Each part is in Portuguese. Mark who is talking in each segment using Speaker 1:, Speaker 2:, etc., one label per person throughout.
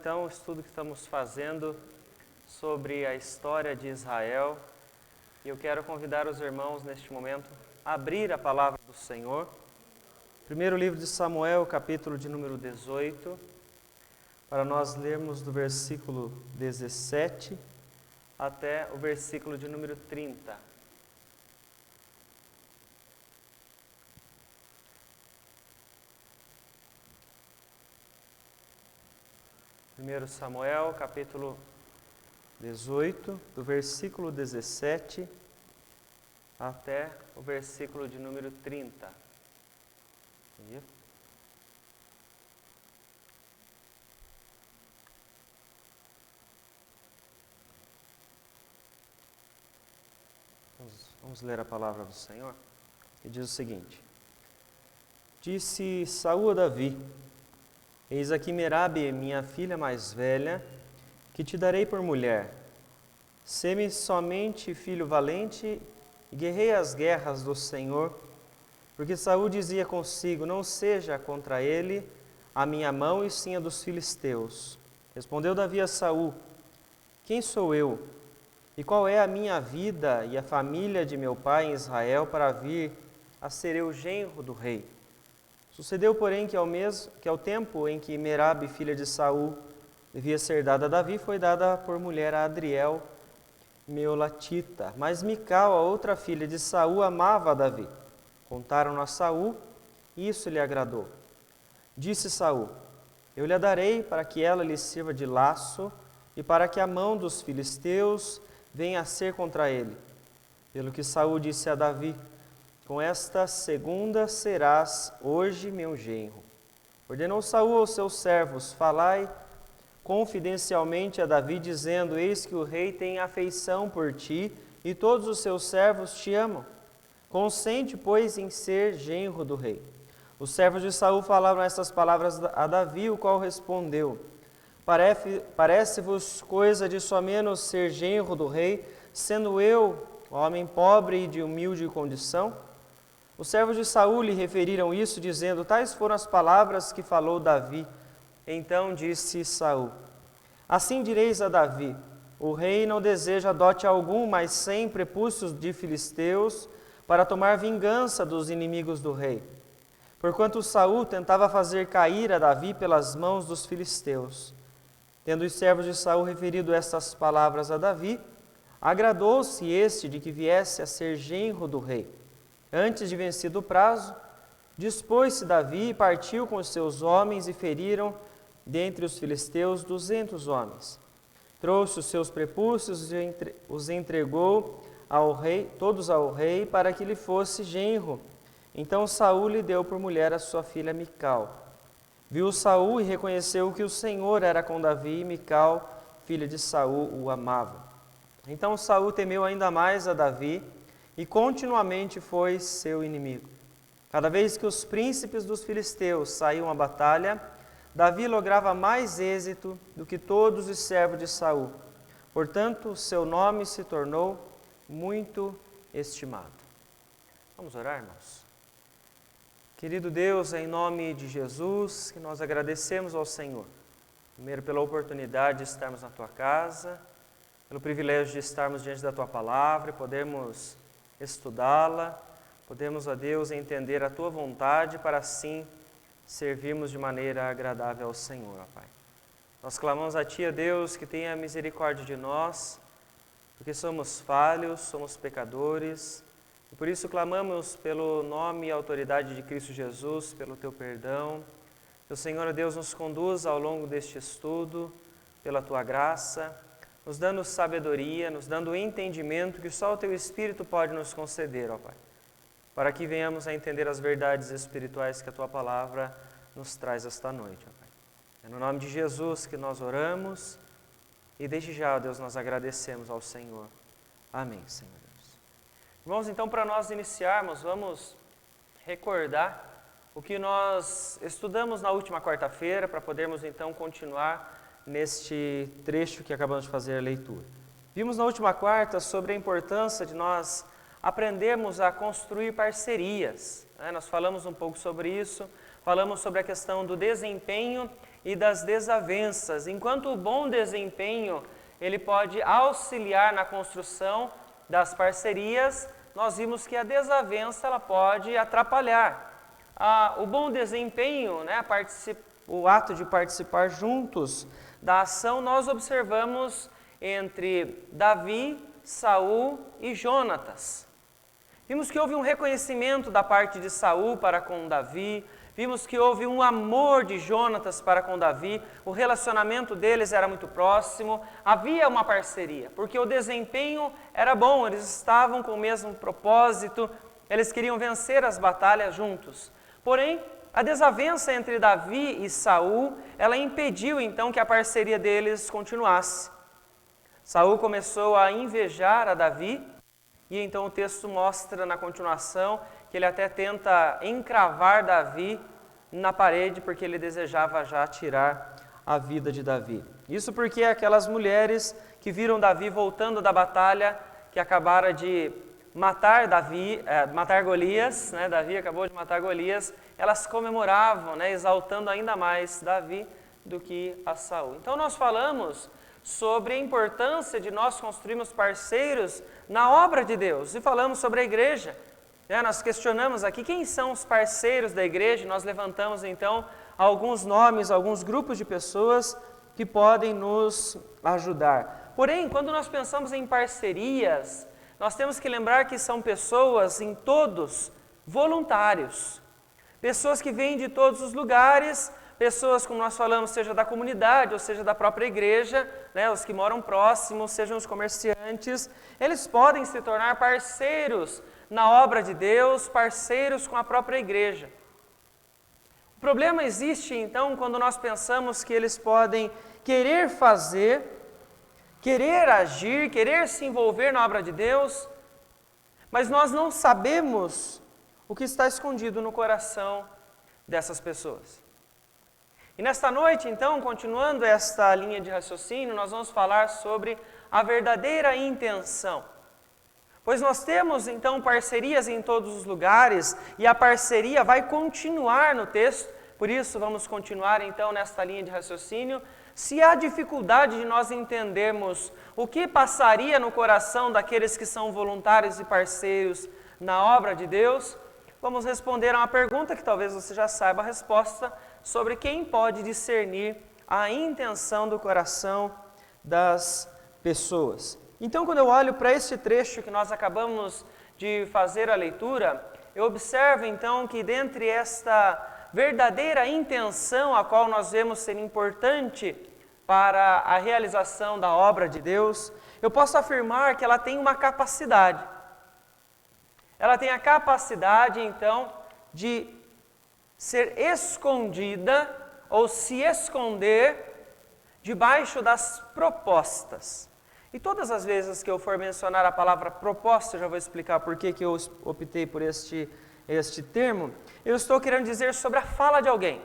Speaker 1: Então, o estudo que estamos fazendo sobre a história de Israel, e eu quero convidar os irmãos neste momento a abrir a palavra do Senhor. Primeiro livro de Samuel, capítulo de número 18, para nós lermos do versículo 17 até o versículo de número 30. Primeiro Samuel, capítulo 18, do versículo 17 até o versículo de número 30. Vamos ler a palavra do Senhor, que diz o seguinte: Disse Saul a Davi: Eis aqui Merabe, minha filha mais velha, que te darei por mulher. Sê-me somente filho valente e guerreia as guerras do Senhor. Porque Saul dizia consigo: Não seja contra ele a minha mão, e sim a dos filisteus. Respondeu Davi a Saul: Quem sou eu? E qual é a minha vida e a família de meu pai em Israel para vir a ser eu genro do rei? Sucedeu, porém, que ao tempo em que Merabe, filha de Saul, devia ser dada a Davi, foi dada por mulher a Adriel, meolatita. Mas Mical, a outra filha de Saul, amava a Davi. Contaram-no a Saul, e isso lhe agradou. Disse Saul: Eu lhe a darei para que ela lhe sirva de laço e para que a mão dos filisteus venha a ser contra ele. Pelo que Saul disse a Davi: Com esta segunda serás hoje meu genro. Ordenou Saul aos seus servos: Falai confidencialmente a Davi, dizendo: Eis que o rei tem afeição por ti, e todos os seus servos te amam. Consente, pois, em ser genro do rei. Os servos de Saul falaram estas palavras a Davi, o qual respondeu: Parece-vos coisa de somenos ser genro do rei, sendo eu homem pobre e de humilde condição? Os servos de Saul lhe referiram isso, dizendo: Tais foram as palavras que falou Davi. Então disse Saul: Assim direis a Davi: O rei não deseja dote algum, mas 100 prepúcios de filisteus, para tomar vingança dos inimigos do rei. Porquanto Saul tentava fazer cair a Davi pelas mãos dos filisteus. Tendo os servos de Saul referido estas palavras a Davi, agradou-se este de que viesse a ser genro do rei. Antes de vencido o prazo, dispôs-se Davi e partiu com os seus homens, e feriram dentre os filisteus 200 homens. Trouxe os seus prepúcios e os entregou ao rei, todos ao rei, para que lhe fosse genro. Então Saul lhe deu por mulher a sua filha Mical. Viu Saul e reconheceu que o Senhor era com Davi, e Mical, filha de Saul, o amava. Então Saul temeu ainda mais a Davi, e continuamente foi seu inimigo. Cada vez que os príncipes dos filisteus saíam à batalha, Davi lograva mais êxito do que todos os servos de Saul. Portanto, seu nome se tornou muito estimado. Vamos orar, irmãos? Querido Deus, em nome de Jesus, que nós agradecemos ao Senhor. Primeiro, pela oportunidade de estarmos na Tua casa, pelo privilégio de estarmos diante da Tua palavra e podermos estudá-la, podemos, ó Deus, entender a Tua vontade para assim servirmos de maneira agradável ao Senhor, ó Pai. Nós clamamos a Ti, ó Deus, que tenha misericórdia de nós, porque somos falhos, somos pecadores, e por isso clamamos pelo nome e autoridade de Cristo Jesus, pelo Teu perdão. Que o Senhor, ó Deus, nos conduza ao longo deste estudo, pela Tua graça, nos dando sabedoria, nos dando entendimento que só o Teu Espírito pode nos conceder, ó Pai, para que venhamos a entender as verdades espirituais que a Tua palavra nos traz esta noite, ó Pai. É no nome de Jesus que nós oramos e desde já, ó Deus, nós agradecemos ao Senhor. Amém, Senhor Deus. Irmãos, então, para nós iniciarmos, vamos recordar o que nós estudamos na última quarta-feira, para podermos então continuar neste trecho que acabamos de fazer a leitura. Vimos na última quarta sobre a importância de nós aprendermos a construir parcerias. Nós falamos um pouco sobre isso, falamos sobre a questão do desempenho e das desavenças. Enquanto o bom desempenho, ele pode auxiliar na construção das parcerias, nós vimos que a desavença ela pode atrapalhar. O bom desempenho, né, o ato de participar juntos da ação, nós observamos entre Davi, Saul e Jonatas. Vimos que houve um reconhecimento da parte de Saul para com Davi, vimos que houve um amor de Jonatas para com Davi, o relacionamento deles era muito próximo, havia uma parceria, porque o desempenho era bom, eles estavam com o mesmo propósito, eles queriam vencer as batalhas juntos. Porém, a desavença entre Davi e Saul, ela impediu então que a parceria deles continuasse. Saul começou a invejar a Davi, e então o texto mostra na continuação que ele até tenta encravar Davi na parede, porque ele desejava já tirar a vida de Davi. Isso porque aquelas mulheres que viram Davi voltando da batalha, que acabara de matar Golias, né? Davi acabou de matar Golias, elas comemoravam, né? Exaltando ainda mais Davi do que a Saul. Então nós falamos sobre a importância de nós construirmos parceiros na obra de Deus, e falamos sobre a igreja. Nós questionamos aqui quem são os parceiros da igreja, nós levantamos então alguns nomes, alguns grupos de pessoas que podem nos ajudar. Porém, quando nós pensamos em parcerias, nós temos que lembrar que são pessoas, em todos, voluntários. Pessoas que vêm de todos os lugares, pessoas, como nós falamos, seja da comunidade ou seja da própria igreja, né, os que moram próximos, sejam os comerciantes, eles podem se tornar parceiros na obra de Deus, parceiros com a própria igreja. O problema existe, então, quando nós pensamos que eles podem querer fazer, querer agir, querer se envolver na obra de Deus, mas nós não sabemos o que está escondido no coração dessas pessoas. E nesta noite, então, continuando esta linha de raciocínio, nós vamos falar sobre a verdadeira intenção. Pois nós temos, então, parcerias em todos os lugares, e a parceria vai continuar no texto, por isso vamos continuar, então, nesta linha de raciocínio. Se há dificuldade de nós entendermos o que passaria no coração daqueles que são voluntários e parceiros na obra de Deus, vamos responder a uma pergunta que talvez você já saiba a resposta, sobre quem pode discernir a intenção do coração das pessoas. Então, quando eu olho para este trecho que nós acabamos de fazer a leitura, eu observo então que dentre esta verdadeira intenção a qual nós vemos ser importante para a realização da obra de Deus, eu posso afirmar que ela tem uma capacidade. Ela tem a capacidade, então, de ser escondida ou se esconder debaixo das propostas. E todas as vezes que eu for mencionar a palavra proposta, eu já vou explicar por que eu optei por este termo, eu estou querendo dizer sobre a fala de alguém,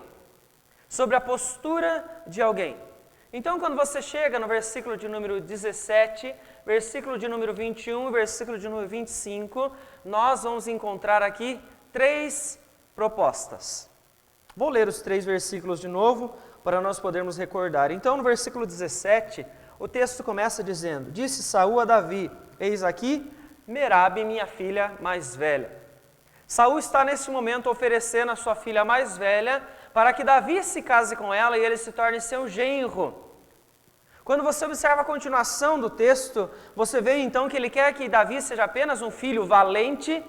Speaker 1: sobre a postura de alguém. Então, quando você chega no versículo de número 17, versículo de número 21 e versículo de número 25, nós vamos encontrar aqui 3 propostas. Vou ler os 3 versículos de novo para nós podermos recordar. Então, no versículo 17, o texto começa dizendo: Disse Saul a Davi: Eis aqui Merabe, minha filha mais velha. Saul está nesse momento oferecendo a sua filha mais velha para que Davi se case com ela e ele se torne seu genro. Quando você observa a continuação do texto, você vê então que ele quer que Davi seja apenas um filho valente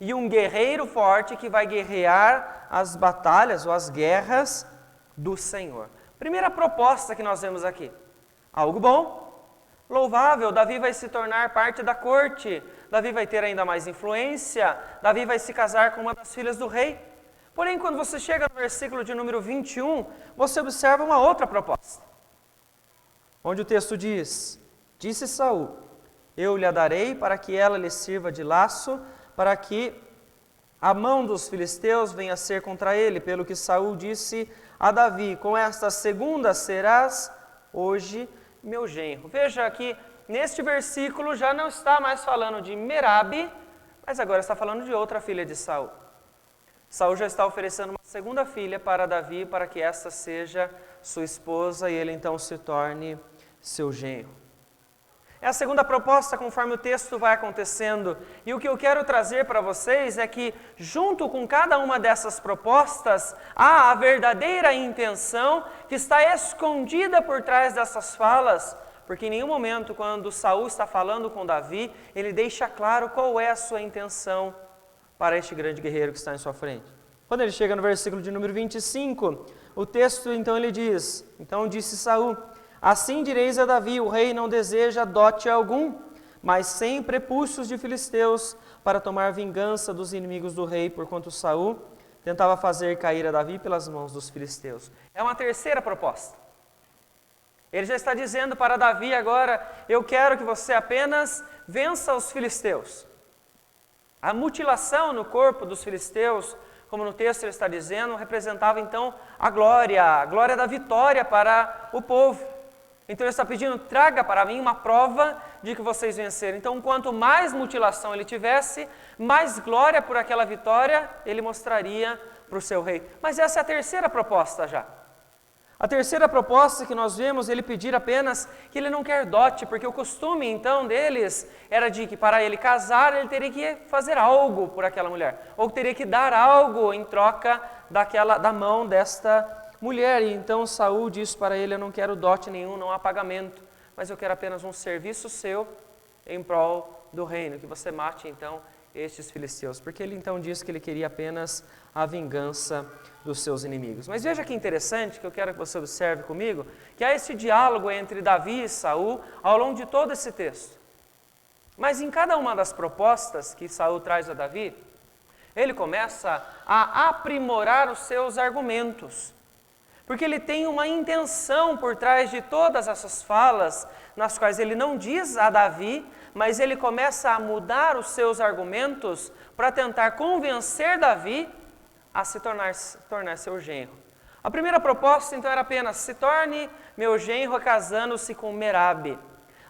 Speaker 1: e um guerreiro forte que vai guerrear as batalhas ou as guerras do Senhor. Primeira proposta que nós vemos aqui: algo bom, louvável, Davi vai se tornar parte da corte, Davi vai ter ainda mais influência, Davi vai se casar com uma das filhas do rei. Porém, quando você chega no versículo de número 21, você observa uma outra proposta, onde o texto diz: Disse Saul: Eu lhe a darei para que ela lhe sirva de laço, para que a mão dos filisteus venha a ser contra ele, pelo que Saul disse a Davi: Com esta segunda serás hoje meu genro. Veja que neste versículo já não está mais falando de Merabe, mas agora está falando de outra filha de Saul. Saul já está oferecendo uma segunda filha para Davi, para que esta seja sua esposa e ele então se torne seu genro. É a segunda proposta, conforme o texto vai acontecendo. E o que eu quero trazer para vocês é que, junto com cada uma dessas propostas, há a verdadeira intenção que está escondida por trás dessas falas. Porque em nenhum momento, quando Saul está falando com Davi, ele deixa claro qual é a sua intenção para este grande guerreiro que está em sua frente. Quando ele chega no versículo de número 25, o texto então ele diz: Então disse Saul: Assim direis a Davi, o rei não deseja dote algum, mas 100 prepúcios de filisteus para tomar vingança dos inimigos do rei, porquanto Saul tentava fazer cair a Davi pelas mãos dos filisteus. É uma terceira proposta. Ele já está dizendo para Davi agora: eu quero que você apenas vença os filisteus. A mutilação no corpo dos filisteus, como no texto ele está dizendo, representava então a glória da vitória para o povo. Então ele está pedindo: traga para mim uma prova de que vocês venceram. Então, quanto mais mutilação ele tivesse, mais glória por aquela vitória ele mostraria para o seu rei. Mas essa é a terceira proposta já. A terceira proposta que nós vemos, ele pedir apenas que ele não quer dote, porque o costume então deles era de que para ele casar, ele teria que fazer algo por aquela mulher, ou teria que dar algo em troca da mão desta mulher. E então Saul diz para ele: eu não quero dote nenhum, não há pagamento, mas eu quero apenas um serviço seu em prol do reino, que você mate então estes filisteus, porque ele então diz que ele queria apenas a vingança dos seus inimigos. Mas veja que interessante, que eu quero que você observe comigo, que há esse diálogo entre Davi e Saul ao longo de todo esse texto. Mas em cada uma das propostas que Saul traz a Davi, ele começa a aprimorar os seus argumentos, porque ele tem uma intenção por trás de todas essas falas, nas quais ele não diz a Davi, mas ele começa a mudar os seus argumentos para tentar convencer Davi a se tornar seu genro. A primeira proposta então era apenas: se torne meu genro casando-se com Merabe.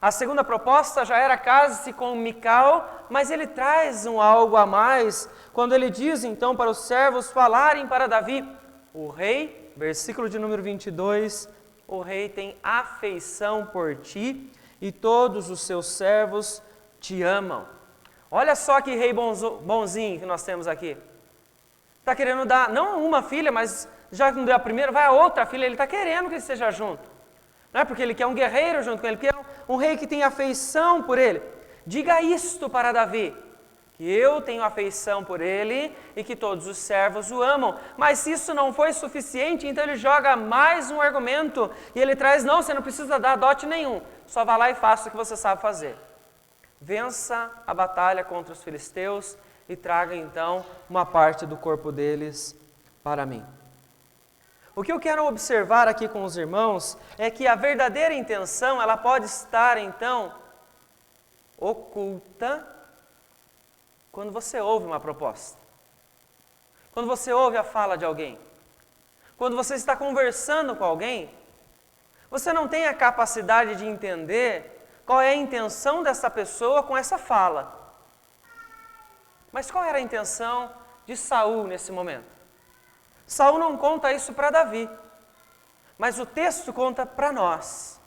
Speaker 1: A segunda proposta já era: case-se com Mical, mas ele traz algo a mais, quando ele diz então para os servos falarem para Davi: o rei, versículo de número 22, o rei tem afeição por ti e todos os seus servos te amam. Olha só que rei bonzinho que nós temos aqui. Está querendo dar, não uma filha, mas já que não deu a primeira, vai a outra filha. Ele está querendo que ele esteja junto. Não é porque ele quer um guerreiro junto com ele, porque é um rei que tem afeição por ele. Diga isto para Davi, que eu tenho afeição por ele e que todos os servos o amam. Mas se isso não foi suficiente, então ele joga mais um argumento e ele traz: não, você não precisa dar dote nenhum, só vá lá e faça o que você sabe fazer. Vença a batalha contra os filisteus e traga então uma parte do corpo deles para mim. O que eu quero observar aqui com os irmãos é que a verdadeira intenção, ela pode estar então oculta quando você ouve uma proposta, quando você ouve a fala de alguém, quando você está conversando com alguém, você não tem a capacidade de entender qual é a intenção dessa pessoa com essa fala. Mas qual era a intenção de Saul nesse momento? Saul não conta isso para Davi, mas o texto conta para nós.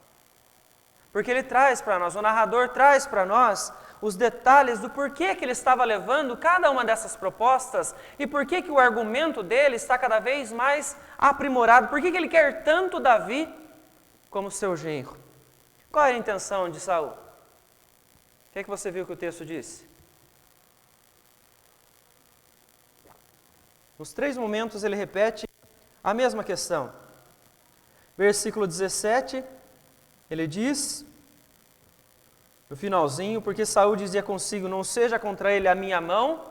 Speaker 1: Porque ele traz para nós, o narrador traz para nós os detalhes do porquê que ele estava levando cada uma dessas propostas e porquê que o argumento dele está cada vez mais aprimorado, porquê que ele quer tanto Davi como seu genro. Qual era a intenção de Saul? O que é que você viu que o texto disse? Nos 3 momentos ele repete a mesma questão. Versículo 17, ele diz, no finalzinho: porque Saul dizia consigo: não seja contra ele a minha mão,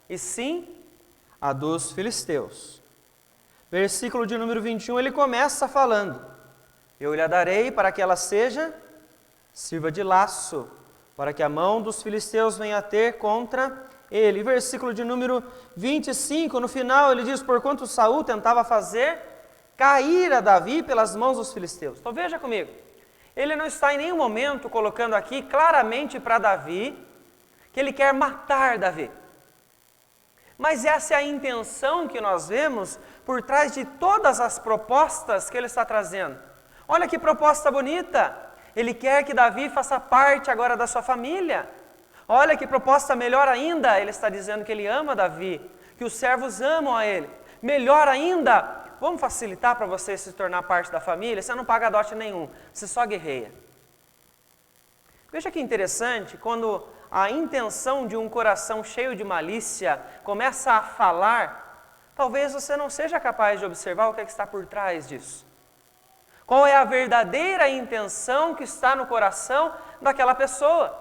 Speaker 1: e sim a dos filisteus. Versículo de número 21, ele começa falando: eu lhe a darei para que ela sirva de laço, para que a mão dos filisteus venha a ter contra ele. Versículo de número 25, no final ele diz: porquanto Saul tentava fazer cair a Davi pelas mãos dos filisteus. Então veja comigo, ele não está em nenhum momento colocando aqui claramente para Davi que ele quer matar Davi. Mas essa é a intenção que nós vemos por trás de todas as propostas que ele está trazendo. Olha que proposta bonita! Ele quer que Davi faça parte agora da sua família. Olha que proposta melhor ainda, ele está dizendo que ele ama Davi, que os servos amam a ele. Melhor ainda, vamos facilitar para você se tornar parte da família, você não paga dote nenhum, você só guerreia. Veja que interessante, quando a intenção de um coração cheio de malícia começa a falar, talvez você não seja capaz de observar o que está por trás disso. Qual é a verdadeira intenção que está no coração daquela pessoa?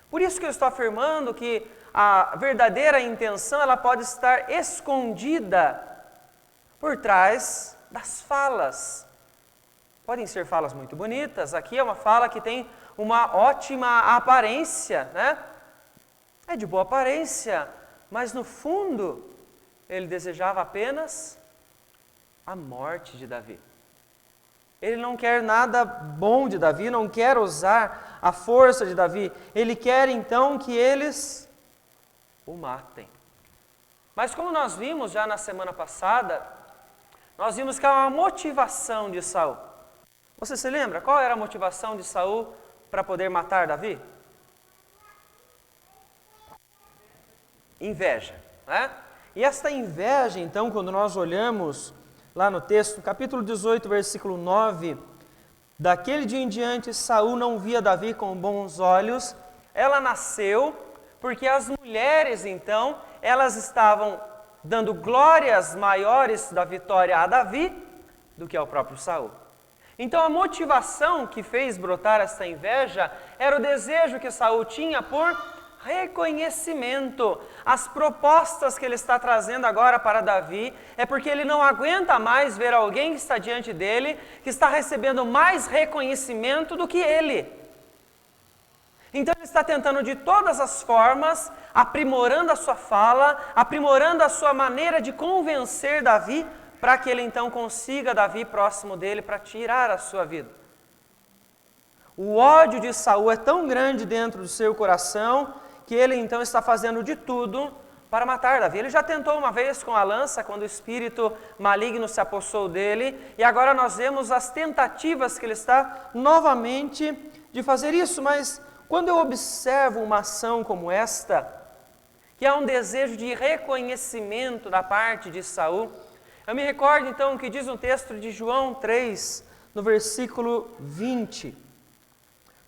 Speaker 1: Por isso que eu estou afirmando que a verdadeira intenção ela pode estar escondida por trás das falas. Podem ser falas muito bonitas. Aqui é uma fala que tem uma ótima aparência, né? É de boa aparência, mas no fundo ele desejava apenas a morte de Davi. Ele não quer nada bom de Davi, não quer usar a força de Davi. Ele quer então que eles o matem. Mas como nós vimos já na semana passada, nós vimos que há uma motivação de Saul. Você se lembra? Qual era a motivação de Saul para poder matar Davi? Inveja, né? E esta inveja, então, quando nós olhamos lá no texto, capítulo 18, versículo 9, daquele dia em diante Saul não via Davi com bons olhos, ela nasceu porque as mulheres, então, elas estavam dando glórias maiores da vitória a Davi do que ao próprio Saul. Então a motivação que fez brotar essa inveja era o desejo que Saul tinha por reconhecimento. As propostas que ele está trazendo agora para Davi é porque ele não aguenta mais ver alguém que está diante dele, que está recebendo mais reconhecimento do que ele. Então ele está tentando de todas as formas, aprimorando a sua fala, aprimorando a sua maneira de convencer Davi, para que ele então consiga Davi próximo dele para tirar a sua vida. O ódio de Saul é tão grande dentro do seu coração, que ele então está fazendo de tudo para matar Davi. Ele já tentou uma vez com a lança, quando o espírito maligno se apossou dele, e agora nós vemos as tentativas que ele está novamente de fazer isso, mas quando eu observo uma ação como esta, que é um desejo de reconhecimento da parte de Saul, eu me recordo então o que diz um texto de João 3, no versículo 20.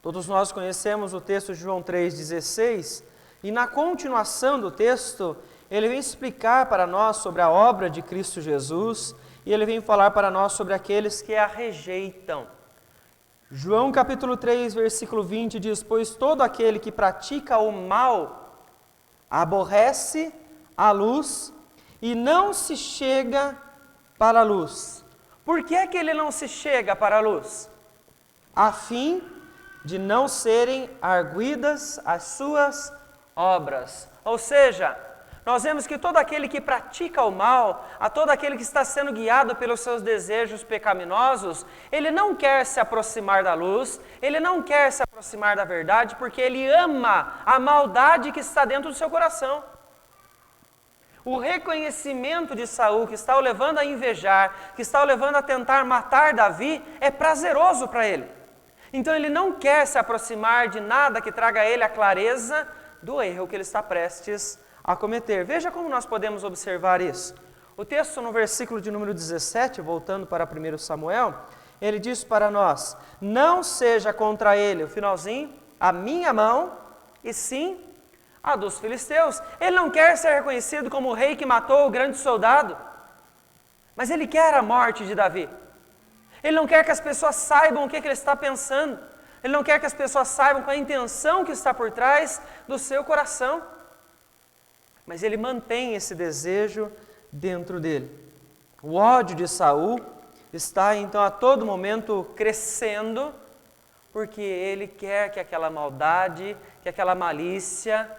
Speaker 1: Todos nós conhecemos o texto de João 3,16, e na continuação do texto, ele vem explicar para nós sobre a obra de Cristo Jesus, e ele vem falar para nós sobre aqueles que a rejeitam. João capítulo 3, versículo 20 diz: pois todo aquele que pratica o mal aborrece a luz e não se chega para a luz. Por que é que ele não se chega para a luz? A fim de não serem arguidas as suas obras. Ou seja, nós vemos que todo aquele que pratica o mal, a todo aquele que está sendo guiado pelos seus desejos pecaminosos, ele não quer se aproximar da luz, ele não quer se aproximar da verdade, porque ele ama a maldade que está dentro do seu coração. O reconhecimento de Saul, que está o levando a invejar, que está o levando a tentar matar Davi, é prazeroso para ele. Então ele não quer se aproximar de nada que traga a ele a clareza do erro que ele está prestes a cometer. Veja como nós podemos observar isso. O texto no versículo de número 17, voltando para 1 Samuel, ele diz para nós: não seja contra ele, o finalzinho, a minha mão, e sim a dos filisteus. Ele não quer ser reconhecido como o rei que matou o grande soldado, mas ele quer a morte de Davi. Ele não quer que as pessoas saibam o que ele está pensando. Ele não quer que as pessoas saibam qual é a intenção que está por trás do seu coração. Mas ele mantém esse desejo dentro dele. O ódio de Saul está então a todo momento crescendo, porque ele quer que aquela maldade, que aquela malícia,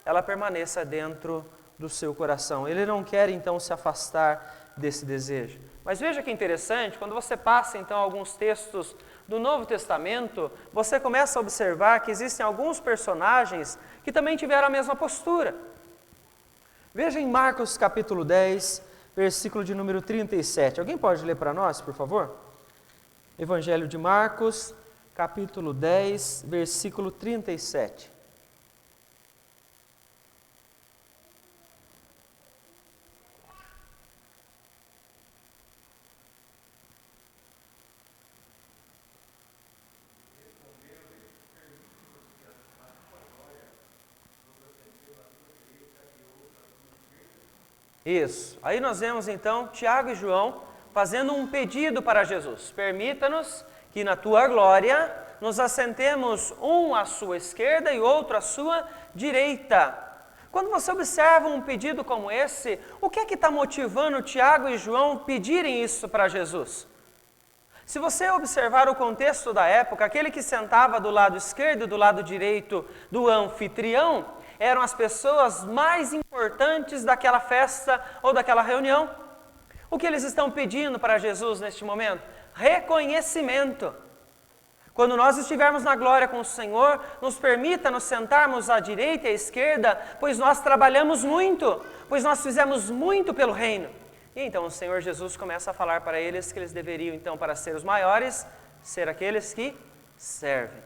Speaker 1: ela permaneça dentro do seu coração. Ele não quer então se afastar desse desejo. Mas veja que interessante, quando você passa então alguns textos do Novo Testamento, você começa a observar que existem alguns personagens que também tiveram a mesma postura. Veja em Marcos capítulo 10, versículo de número 37. Alguém pode ler para nós, por favor? Evangelho de Marcos, capítulo 10, versículo 37. Isso. Aí nós vemos então Tiago e João fazendo um pedido para Jesus. Permita-nos que na tua glória nos assentemos um à sua esquerda e outro à sua direita. Quando você observa um pedido como esse, o que é que está motivando Tiago e João pedirem isso para Jesus? Se você observar o contexto da época, aquele que sentava do lado esquerdo e do lado direito do anfitrião eram as pessoas mais importantes daquela festa ou daquela reunião. O que eles estão pedindo para Jesus neste momento? Reconhecimento. Quando nós estivermos na glória com o Senhor, nos permita nos sentarmos à direita e à esquerda, pois nós trabalhamos muito, pois nós fizemos muito pelo reino. E então o Senhor Jesus começa a falar para eles que eles deveriam, então, para ser os maiores, ser aqueles que servem,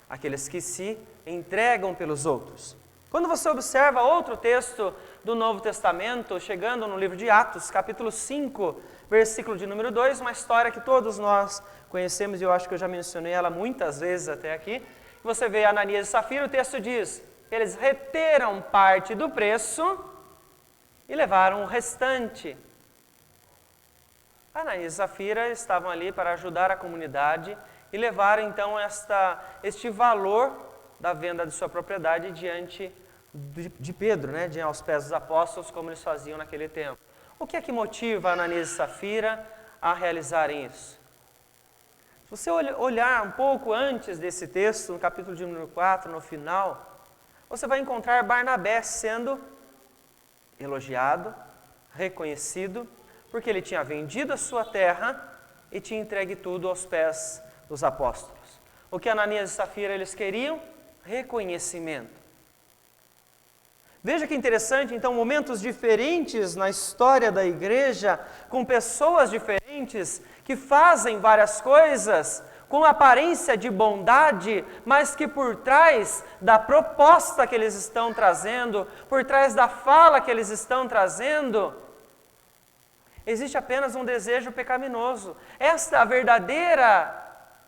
Speaker 1: aqueles que se entregam pelos outros. Quando você observa outro texto do Novo Testamento, chegando no livro de Atos, capítulo 5, versículo de número 2, uma história que todos nós conhecemos, e eu acho que eu já mencionei ela muitas vezes até aqui. Você vê Ananias e Safira, o texto diz, eles reteram parte do preço e levaram o restante. Ananias e Safira estavam ali para ajudar a comunidade e levaram então este valor da venda de sua propriedade diante de Pedro, aos pés dos apóstolos, como eles faziam naquele tempo. O que é que motiva Ananias e Safira a realizarem isso? Se você olhar um pouco antes desse texto, no capítulo de número 4, no final, você vai encontrar Barnabé sendo elogiado, reconhecido, porque ele tinha vendido a sua terra e tinha entregue tudo aos pés dos apóstolos. O que Ananias e Safira eles queriam? Reconhecimento. Veja que interessante, então, momentos diferentes na história da igreja, com pessoas diferentes que fazem várias coisas com aparência de bondade, mas que por trás da proposta que eles estão trazendo, por trás da fala que eles estão trazendo, existe apenas um desejo pecaminoso. Esta é a verdadeira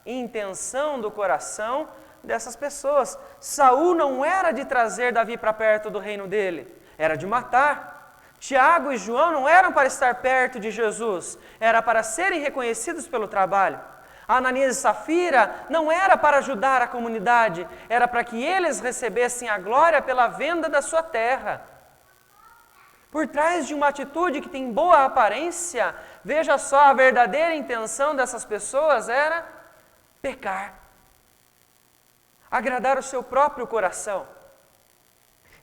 Speaker 1: intenção do coração dessas pessoas. Saul não era de trazer Davi para perto do reino dele, era de matar. Tiago e João não eram para estar perto de Jesus, era para serem reconhecidos pelo trabalho. Ananias e Safira não era para ajudar a comunidade, era para que eles recebessem a glória pela venda da sua terra. Por trás de uma atitude que tem boa aparência, veja só, a verdadeira intenção dessas pessoas era pecar, agradar o seu próprio coração.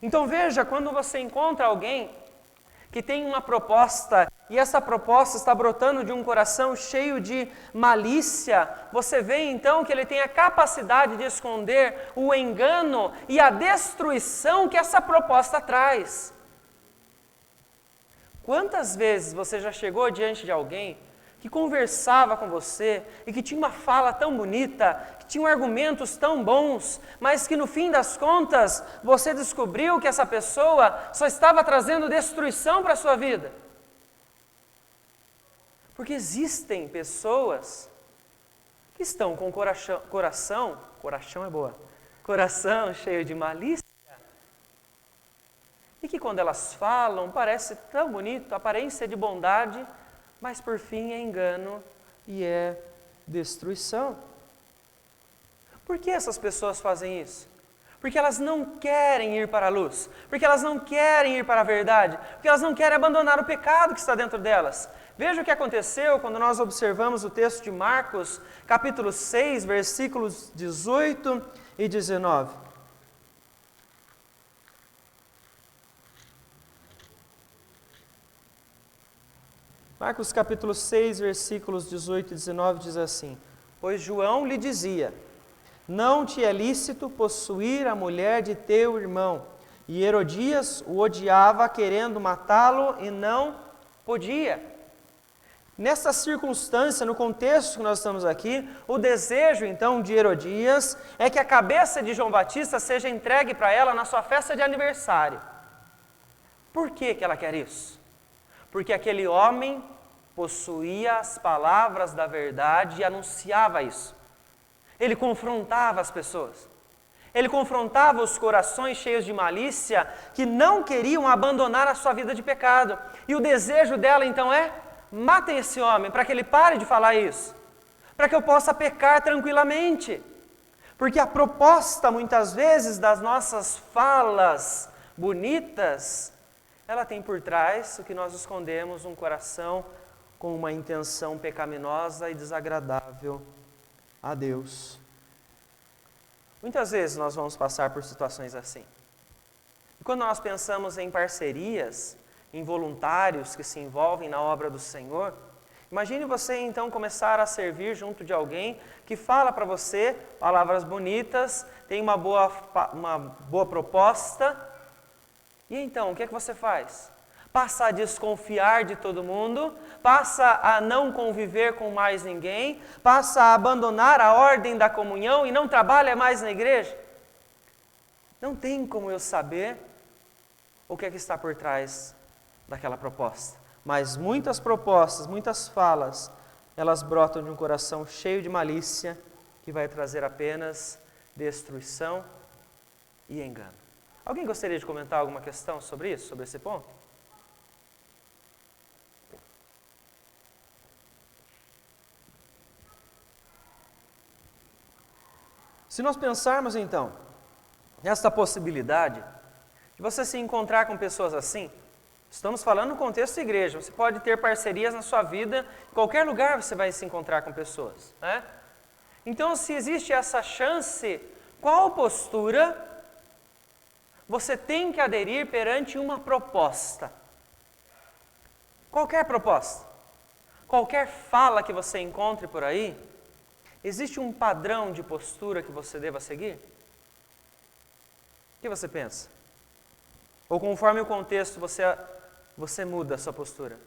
Speaker 1: Então veja, quando você encontra alguém que tem uma proposta, e essa proposta está brotando de um coração cheio de malícia, você vê então que ele tem a capacidade de esconder o engano e a destruição que essa proposta traz. Quantas vezes você já chegou diante de alguém que conversava com você e que tinha uma fala tão bonita, que tinha argumentos tão bons, mas que no fim das contas você descobriu que essa pessoa só estava trazendo destruição para a sua vida? Porque existem pessoas que estão com coração cheio de malícia, e que quando elas falam parece tão bonito, aparência de bondade, mas por fim é engano e é destruição. Por que essas pessoas fazem isso? Porque elas não querem ir para a luz, porque elas não querem ir para a verdade, porque elas não querem abandonar o pecado que está dentro delas. Veja o que aconteceu quando nós observamos o texto de Marcos, capítulo 6, versículos 18 e 19. Marcos capítulo 6, versículos 18 e 19 diz assim: Pois João lhe dizia, não te é lícito possuir a mulher de teu irmão. E Herodias o odiava, querendo matá-lo, e não Podia. Nessa circunstância, no contexto que nós estamos aqui, o desejo então de Herodias é que a cabeça de João Batista seja entregue para ela na sua festa de aniversário. Por que ela quer isso? Porque aquele homem possuía as palavras da verdade e anunciava isso. Ele confrontava as pessoas. Ele confrontava os corações cheios de malícia que não queriam abandonar a sua vida de pecado. E o desejo dela então é: matem esse homem para que ele pare de falar isso, para que eu possa pecar tranquilamente. Porque a proposta muitas vezes das nossas falas bonitas, ela tem por trás o que nós escondemos, um coração com uma intenção pecaminosa e desagradável a Deus. Muitas vezes nós vamos passar por situações assim. E quando nós pensamos em parcerias, em voluntários que se envolvem na obra do Senhor, imagine você então começar a servir junto de alguém que fala para você palavras bonitas, tem uma boa proposta, e então o que é que você faz? Passa a desconfiar de todo mundo, passa a não conviver com mais ninguém, passa a abandonar a ordem da comunhão e não trabalha mais na igreja? Não tem como eu saber o que é que está por trás daquela proposta. Mas muitas propostas, muitas falas, elas brotam de um coração cheio de malícia, que vai trazer apenas destruição e engano. Alguém gostaria de comentar alguma questão sobre isso, sobre esse ponto? Se nós pensarmos então nesta possibilidade de você se encontrar com pessoas assim, estamos falando no contexto da igreja, você pode ter parcerias na sua vida, em qualquer lugar você vai se encontrar com pessoas, né? Então, se existe essa chance, qual postura você tem que aderir perante uma proposta? Qualquer proposta, qualquer fala que você encontre por aí, existe um padrão de postura que você deva seguir? O que você pensa? Ou conforme o contexto você muda a sua postura?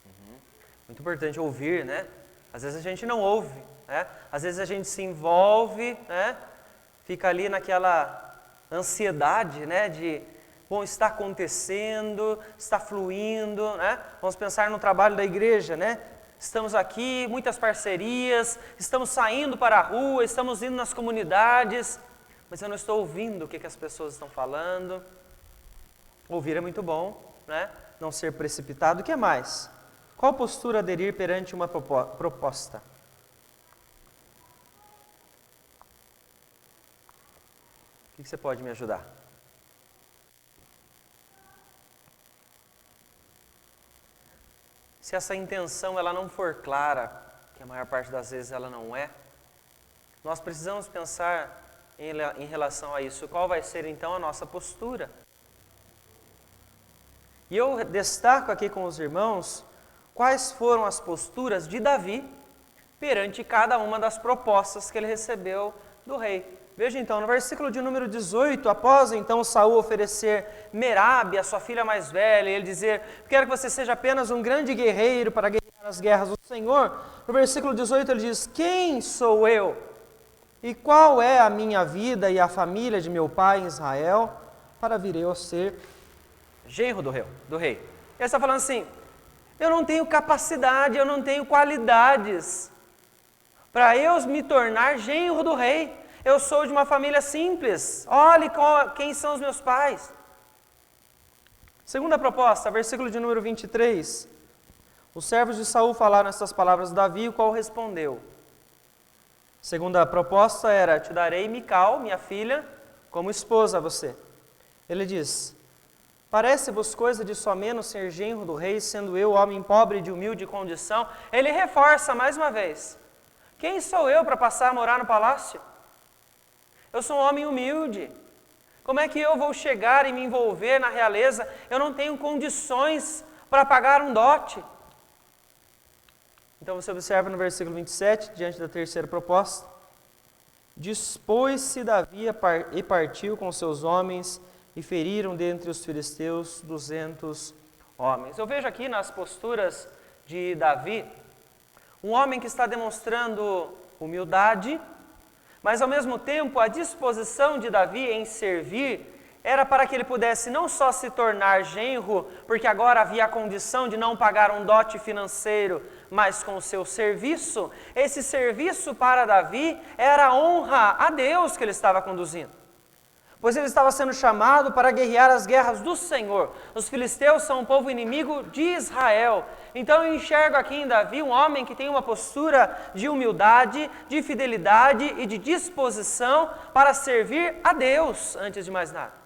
Speaker 1: Uhum. Muito importante ouvir, né? Às vezes a gente não ouve, né? Às vezes a gente se envolve, né? Fica ali naquela ansiedade, né? De, bom, está acontecendo, está fluindo, né? Vamos pensar no trabalho da igreja, né? Estamos aqui, muitas parcerias, estamos saindo para a rua, estamos indo nas comunidades, mas eu não estou ouvindo o que as pessoas estão falando. Ouvir é muito bom, né? Não ser precipitado. O que mais? Qual postura aderir perante uma proposta? O que você pode me ajudar? Se essa intenção ela não for clara, que a maior parte das vezes ela não é, nós precisamos pensar em relação a isso. Qual vai ser então a nossa postura? E eu destaco aqui com os irmãos quais foram as posturas de Davi perante cada uma das propostas que ele recebeu do rei. Veja então, no versículo de número 18, após então Saul oferecer Merabe, a sua filha mais velha, e ele dizer: quero que você seja apenas um grande guerreiro para guerrear as guerras do Senhor. No versículo 18 ele diz: quem sou eu? E qual é a minha vida e a família de meu pai em Israel, para vir eu ser genro do rei? Ele está falando assim: eu não tenho capacidade, eu não tenho qualidades para eu me tornar genro do rei. Eu sou de uma família simples, olhe quem são os meus pais. Segunda proposta, versículo de número 23. Os servos de Saul falaram essas palavras a Davi, o qual respondeu. Segunda proposta era: te darei Mical, minha filha, como esposa a você. Ele diz: parece-vos coisa de somenos ser genro do rei, sendo eu homem pobre e de humilde condição? Ele reforça mais uma vez: quem sou eu para passar a morar no palácio? Eu sou um homem humilde. Como é que eu vou chegar e me envolver na realeza? Eu não tenho condições para pagar um dote. Então você observa no versículo 27, diante da terceira proposta: dispôs-se Davi e partiu com seus homens, e feriram dentre os filisteus 200 homens. Eu vejo aqui nas posturas de Davi, um homem que está demonstrando humildade, mas ao mesmo tempo a disposição de Davi em servir era para que ele pudesse não só se tornar genro, porque agora havia a condição de não pagar um dote financeiro, mas com o seu serviço. Esse serviço para Davi era a honra a Deus que ele estava conduzindo, pois ele estava sendo chamado para guerrear as guerras do Senhor. Os filisteus são um povo inimigo de Israel. Então eu enxergo aqui em Davi um homem que tem uma postura de humildade, de fidelidade e de disposição para servir a Deus antes de mais nada.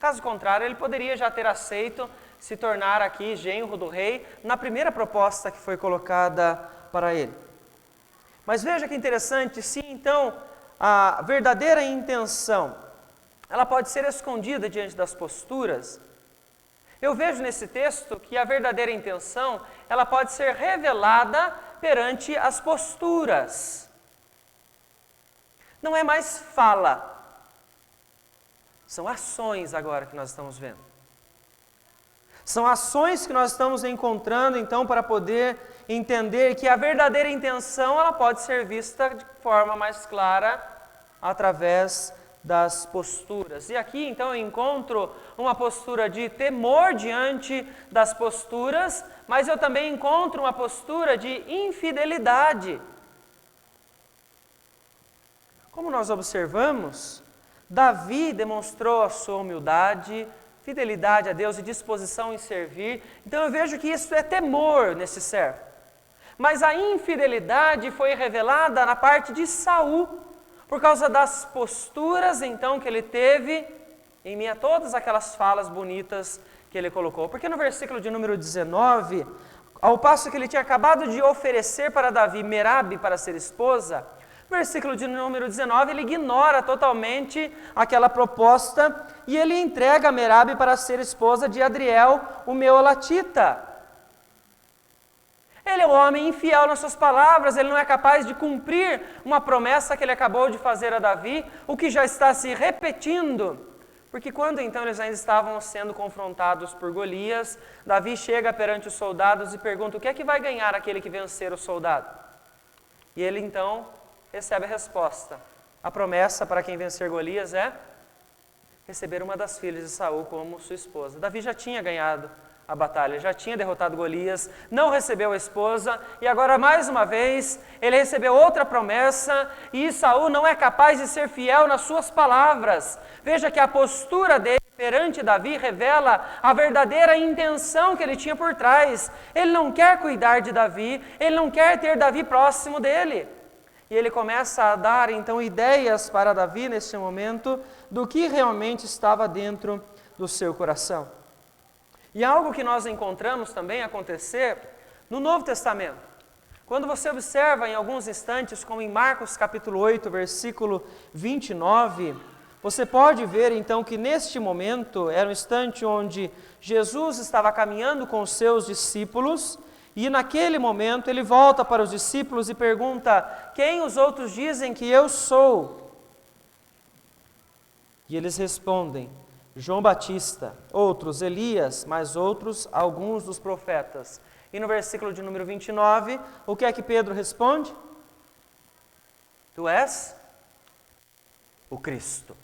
Speaker 1: Caso contrário, ele poderia já ter aceito se tornar aqui genro do rei na primeira proposta que foi colocada para ele. Mas veja que interessante, se então a verdadeira intenção, ela pode ser escondida diante das posturas, eu vejo nesse texto que a verdadeira intenção, ela pode ser revelada perante as posturas. Não é mais fala. São ações agora que nós estamos vendo. São ações que nós estamos encontrando, então, para poder entender que a verdadeira intenção, ela pode ser vista de forma mais clara através das posturas. E aqui, então, eu encontro uma postura de temor diante das posturas, mas eu também encontro uma postura de infidelidade. Como nós observamos, Davi demonstrou a sua humildade, fidelidade a Deus e disposição em servir. Então eu vejo que isso é temor nesse servo. Mas a infidelidade foi revelada na parte de Saul, por causa das posturas então que ele teve em meio a todas aquelas falas bonitas que ele colocou. Porque no versículo de número 19, ao passo que ele tinha acabado de oferecer para Davi Merabe para ser esposa, versículo de número 19, ele ignora totalmente aquela proposta e ele entrega Merabe para ser esposa de Adriel, o meolatita. Ele é um homem infiel nas suas palavras, ele não é capaz de cumprir uma promessa que ele acabou de fazer a Davi, o que já está se repetindo. Porque quando então eles ainda estavam sendo confrontados por Golias, Davi chega perante os soldados e pergunta: o que é que vai ganhar aquele que vencer o soldado? E ele então recebe a resposta. A promessa para quem vencer Golias é receber uma das filhas de Saul como sua esposa. Davi já tinha ganhado a batalha, já tinha derrotado Golias, não recebeu a esposa, e agora mais uma vez ele recebeu outra promessa, e Saul não é capaz de ser fiel nas suas palavras. Veja que a postura dele perante Davi revela a verdadeira intenção que ele tinha por trás. Ele não quer cuidar de Davi, ele não quer ter Davi próximo dele. E ele começa a dar então ideias para Davi neste momento do que realmente estava dentro do seu coração. E algo que nós encontramos também acontecer no Novo Testamento. Quando você observa em alguns instantes, como em Marcos capítulo 8, versículo 29, você pode ver então que neste momento era um instante onde Jesus estava caminhando com os seus discípulos. E naquele momento ele volta para os discípulos e pergunta: quem os outros dizem que eu sou? E eles respondem: João Batista, outros Elias, mas outros alguns dos profetas. E no versículo de número 29, o que é que Pedro responde? Tu és o Cristo.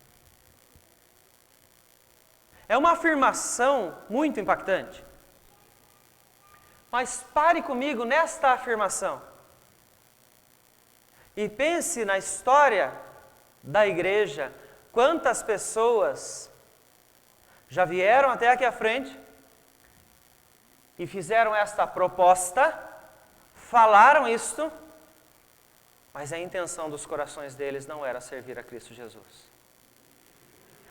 Speaker 1: É uma afirmação muito impactante. Mas pare comigo nesta afirmação e pense na história da igreja. Quantas pessoas já vieram até aqui à frente e fizeram esta proposta, falaram isto, mas a intenção dos corações deles não era servir a Cristo Jesus.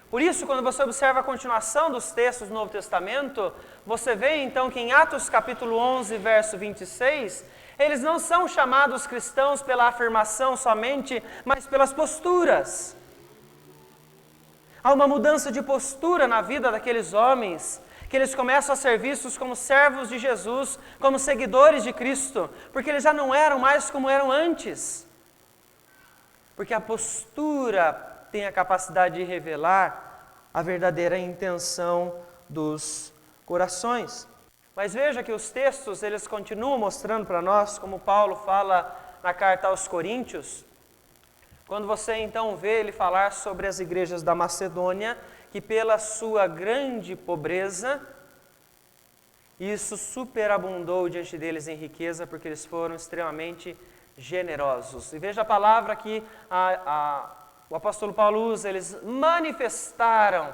Speaker 1: Por isso, quando você observa a continuação dos textos do Novo Testamento, você vê então que em Atos capítulo 11, verso 26, eles não são chamados cristãos pela afirmação somente, mas pelas posturas. Há uma mudança de postura na vida daqueles homens, que eles começam a ser vistos como servos de Jesus, como seguidores de Cristo, porque eles já não eram mais como eram antes. Porque a postura tem a capacidade de revelar a verdadeira intenção dos corações. Mas veja que os textos, eles continuam mostrando para nós, como Paulo fala na carta aos Coríntios, quando você então vê ele falar sobre as igrejas da Macedônia, que pela sua grande pobreza, isso superabundou diante deles em riqueza, porque eles foram extremamente generosos. E veja a palavra que o apóstolo Paulo usa, eles manifestaram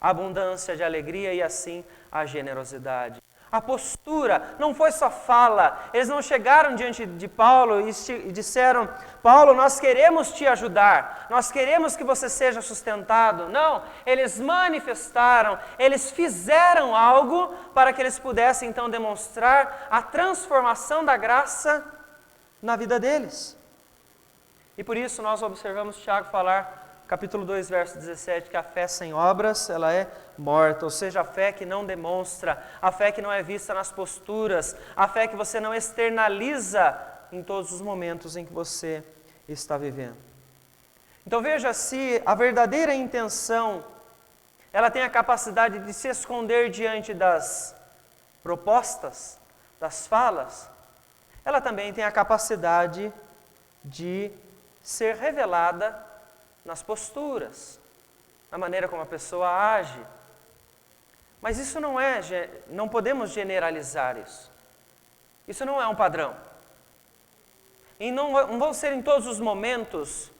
Speaker 1: a abundância de alegria e assim a generosidade. A postura não foi só fala, eles não chegaram diante de Paulo e disseram: Paulo, nós queremos te ajudar, nós queremos que você seja sustentado. Não, eles manifestaram, eles fizeram algo para que eles pudessem então demonstrar a transformação da graça na vida deles. E por isso nós observamos Tiago falar, capítulo 2, verso 17, que a fé sem obras, ela é morta, ou seja, a fé que não demonstra, a fé que não é vista nas posturas, a fé que você não externaliza em todos os momentos em que você está vivendo. Então veja, se a verdadeira intenção, ela tem a capacidade de se esconder diante das propostas, das falas, ela também tem a capacidade de ser revelada nas posturas, na maneira como a pessoa age. Mas isso não podemos generalizar isso. Isso não é um padrão. E não vão ser em todos os momentos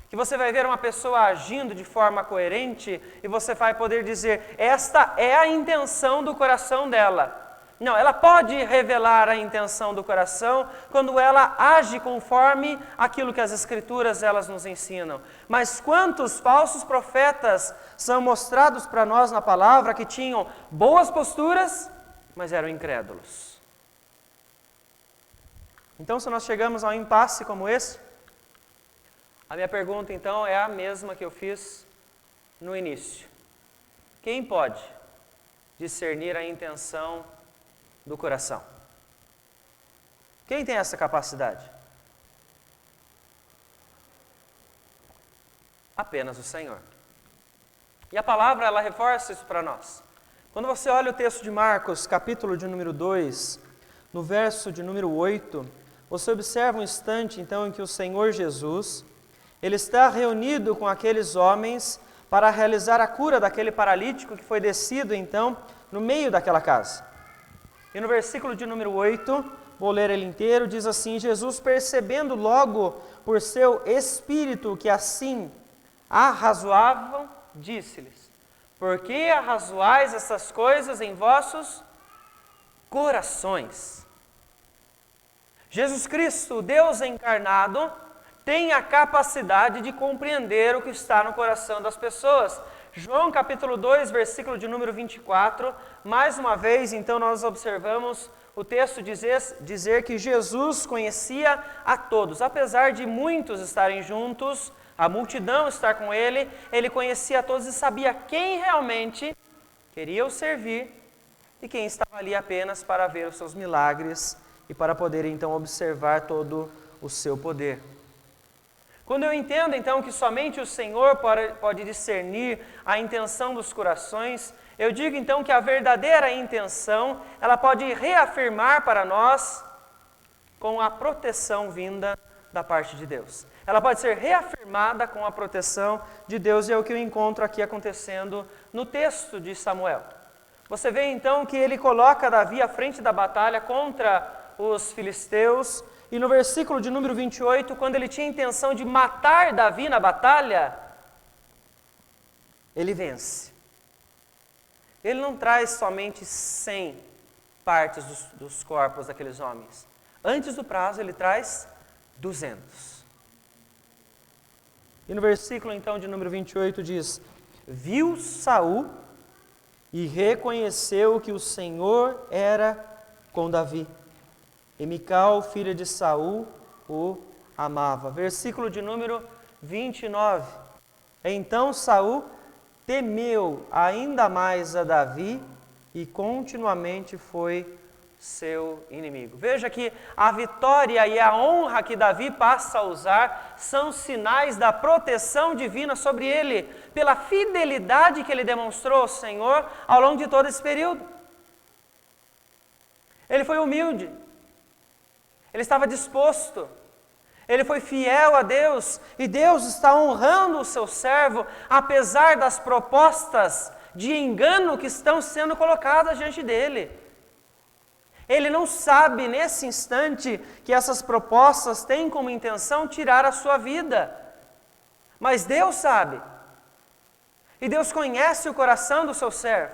Speaker 1: que você vai ver uma pessoa agindo de forma coerente e você vai poder dizer, esta é a intenção do coração dela. Não, ela pode revelar a intenção do coração quando ela age conforme aquilo que as Escrituras elas nos ensinam. Mas quantos falsos profetas são mostrados para nós na palavra que tinham boas posturas, mas eram incrédulos? Então, se nós chegamos a um impasse como esse, a minha pergunta então é a mesma que eu fiz no início. Quem pode discernir a intenção do coração? Quem tem essa capacidade? Apenas o Senhor. E a palavra, ela reforça isso para nós. Quando você olha o texto de Marcos, capítulo de número 2, no verso de número 8, você observa um instante, então, em que o Senhor Jesus, ele está reunido com aqueles homens para realizar a cura daquele paralítico que foi descido, então, no meio daquela casa. E no versículo de número 8, vou ler ele inteiro, diz assim: Jesus, percebendo logo por seu espírito que assim arrazoavam, disse-lhes: por que arrazoais essas coisas em vossos corações? Jesus Cristo, Deus encarnado, tem a capacidade de compreender o que está no coração das pessoas. João capítulo 2, versículo de número 24, mais uma vez, então, nós observamos o texto dizer que Jesus conhecia a todos. Apesar de muitos estarem juntos, a multidão estar com ele, ele conhecia a todos e sabia quem realmente queria o servir e quem estava ali apenas para ver os seus milagres e para poder, então, observar todo o seu poder. Quando eu entendo, então, que somente o Senhor pode discernir a intenção dos corações, eu digo, então, que a verdadeira intenção, ela pode reafirmar para nós com a proteção vinda da parte de Deus. Ela pode ser reafirmada com a proteção de Deus, e é o que eu encontro aqui acontecendo no texto de Samuel. Você vê, então, que ele coloca Davi à frente da batalha contra os filisteus, e no versículo de número 28, quando ele tinha a intenção de matar Davi na batalha, ele vence. Ele não traz somente 100 partes dos corpos daqueles homens. Antes do prazo, ele traz 200. E no versículo, então, de número 28 diz: viu Saul e reconheceu que o Senhor era com Davi. E Mical, filha de Saul, o amava. Versículo de número 29. Então Saul temeu ainda mais a Davi e continuamente foi seu inimigo. Veja que a vitória e a honra que Davi passa a usar são sinais da proteção divina sobre ele, pela fidelidade que ele demonstrou ao Senhor ao longo de todo esse período. Ele foi humilde, ele estava disposto, ele foi fiel a Deus, e Deus está honrando o seu servo, apesar das propostas de engano que estão sendo colocadas diante dele. Ele não sabe nesse instante que essas propostas têm como intenção tirar a sua vida, mas Deus sabe, e Deus conhece o coração do seu servo,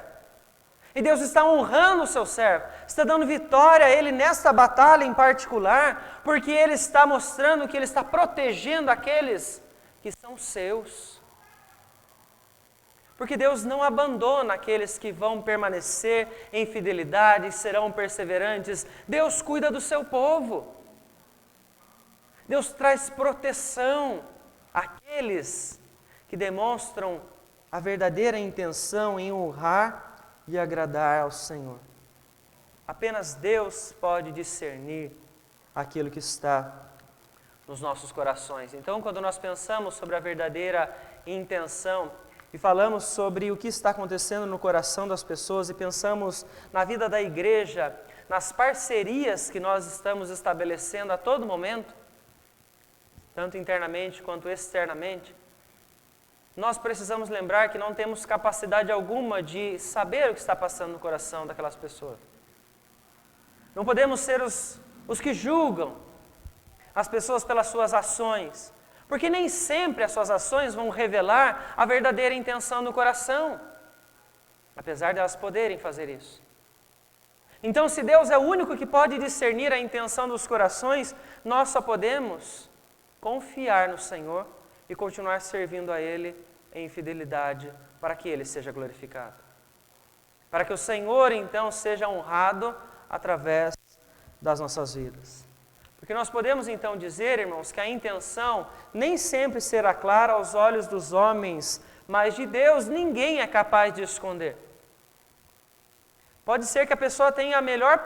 Speaker 1: e Deus está honrando o seu servo, está dando vitória a ele nesta batalha em particular, porque ele está mostrando que ele está protegendo aqueles que são seus. Porque Deus não abandona aqueles que vão permanecer em fidelidade e serão perseverantes. Deus cuida do seu povo. Deus traz proteção àqueles que demonstram a verdadeira intenção em honrar e agradar ao Senhor. Apenas Deus pode discernir aquilo que está nos nossos corações. Então, quando nós pensamos sobre a verdadeira intenção, e falamos sobre o que está acontecendo no coração das pessoas e pensamos na vida da igreja, nas parcerias que nós estamos estabelecendo a todo momento, tanto internamente quanto externamente, nós precisamos lembrar que não temos capacidade alguma de saber o que está passando no coração daquelas pessoas. Não podemos ser os que julgam as pessoas pelas suas ações, porque nem sempre as suas ações vão revelar a verdadeira intenção do coração, apesar de elas poderem fazer isso. Então, se Deus é o único que pode discernir a intenção dos corações, nós só podemos confiar no Senhor e continuar servindo a Ele em fidelidade para que Ele seja glorificado. Para que o Senhor, então, seja honrado através das nossas vidas. Porque nós podemos então dizer, irmãos, que a intenção nem sempre será clara aos olhos dos homens, mas de Deus ninguém é capaz de esconder. Pode ser que a pessoa tenha a melhor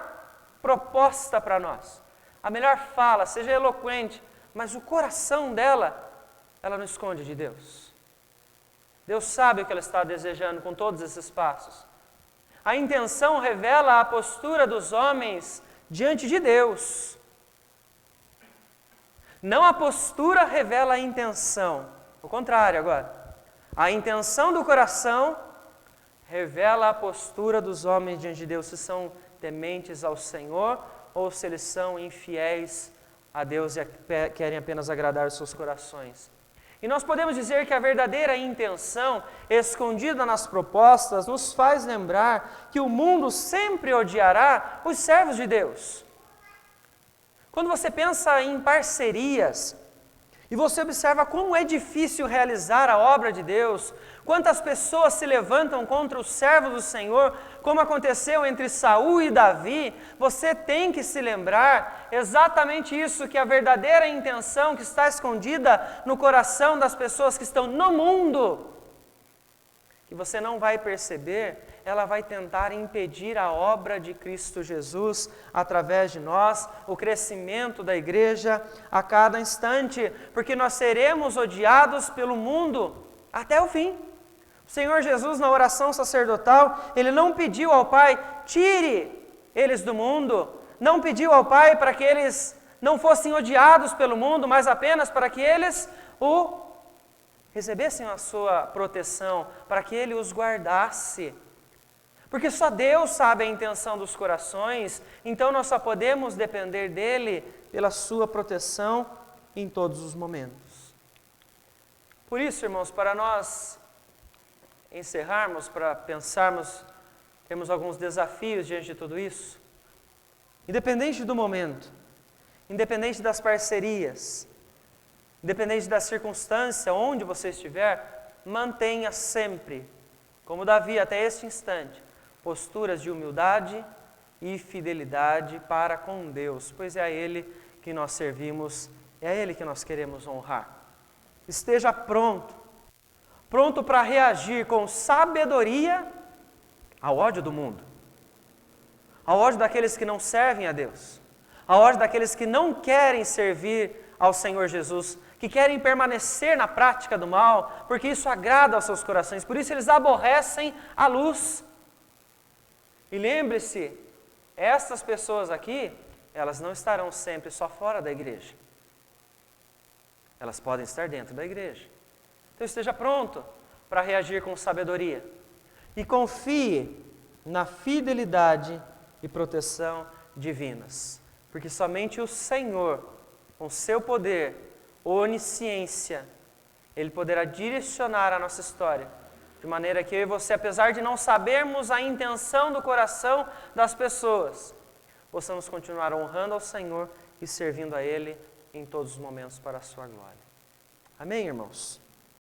Speaker 1: proposta para nós, a melhor fala, seja eloquente, mas o coração dela, ela não esconde de Deus. Deus sabe o que ela está desejando com todos esses passos. A intenção revela a postura dos homens diante de Deus. Não a postura revela a intenção. O contrário agora. A intenção do coração revela a postura dos homens diante de Deus, se são tementes ao Senhor ou se eles são infiéis a Deus e querem apenas agradar os seus corações. E nós podemos dizer que a verdadeira intenção, escondida nas propostas, nos faz lembrar que o mundo sempre odiará os servos de Deus. Quando você pensa em parcerias, e você observa como é difícil realizar a obra de Deus, quantas pessoas se levantam contra os servos do Senhor, como aconteceu entre Saul e Davi, você tem que se lembrar exatamente isso, que a verdadeira intenção que está escondida no coração das pessoas que estão no mundo, que você não vai perceber, ela vai tentar impedir a obra de Cristo Jesus através de nós, o crescimento da igreja a cada instante, porque nós seremos odiados pelo mundo até o fim. O Senhor Jesus, na oração sacerdotal, Ele não pediu ao Pai, tire eles do mundo, não pediu ao Pai para que eles não fossem odiados pelo mundo, mas apenas para que eles recebessem a sua proteção, para que Ele os guardasse. Porque só Deus sabe a intenção dos corações, então nós só podemos depender dEle pela sua proteção em todos os momentos. Por isso, irmãos, para nós encerrarmos, para pensarmos, temos alguns desafios diante de tudo isso. Independente do momento, independente das parcerias, independente da circunstância, onde você estiver, mantenha sempre, como Davi até este instante, posturas de humildade e fidelidade para com Deus, pois é a Ele que nós servimos, é a Ele que nós queremos honrar. Esteja pronto para reagir com sabedoria ao ódio do mundo, ao ódio daqueles que não servem a Deus, ao ódio daqueles que não querem servir ao Senhor Jesus, que querem permanecer na prática do mal, porque isso agrada aos seus corações, por isso eles aborrecem a luz. E lembre-se, estas pessoas aqui, elas não estarão sempre só fora da igreja. Elas podem estar dentro da igreja. Então esteja pronto para reagir com sabedoria. E confie na fidelidade e proteção divinas. Porque somente o Senhor, com seu poder, onisciência, Ele poderá direcionar a nossa história. De maneira que eu e você, apesar de não sabermos a intenção do coração das pessoas, possamos continuar honrando ao Senhor e servindo a Ele em todos os momentos para a sua glória. Amém, irmãos?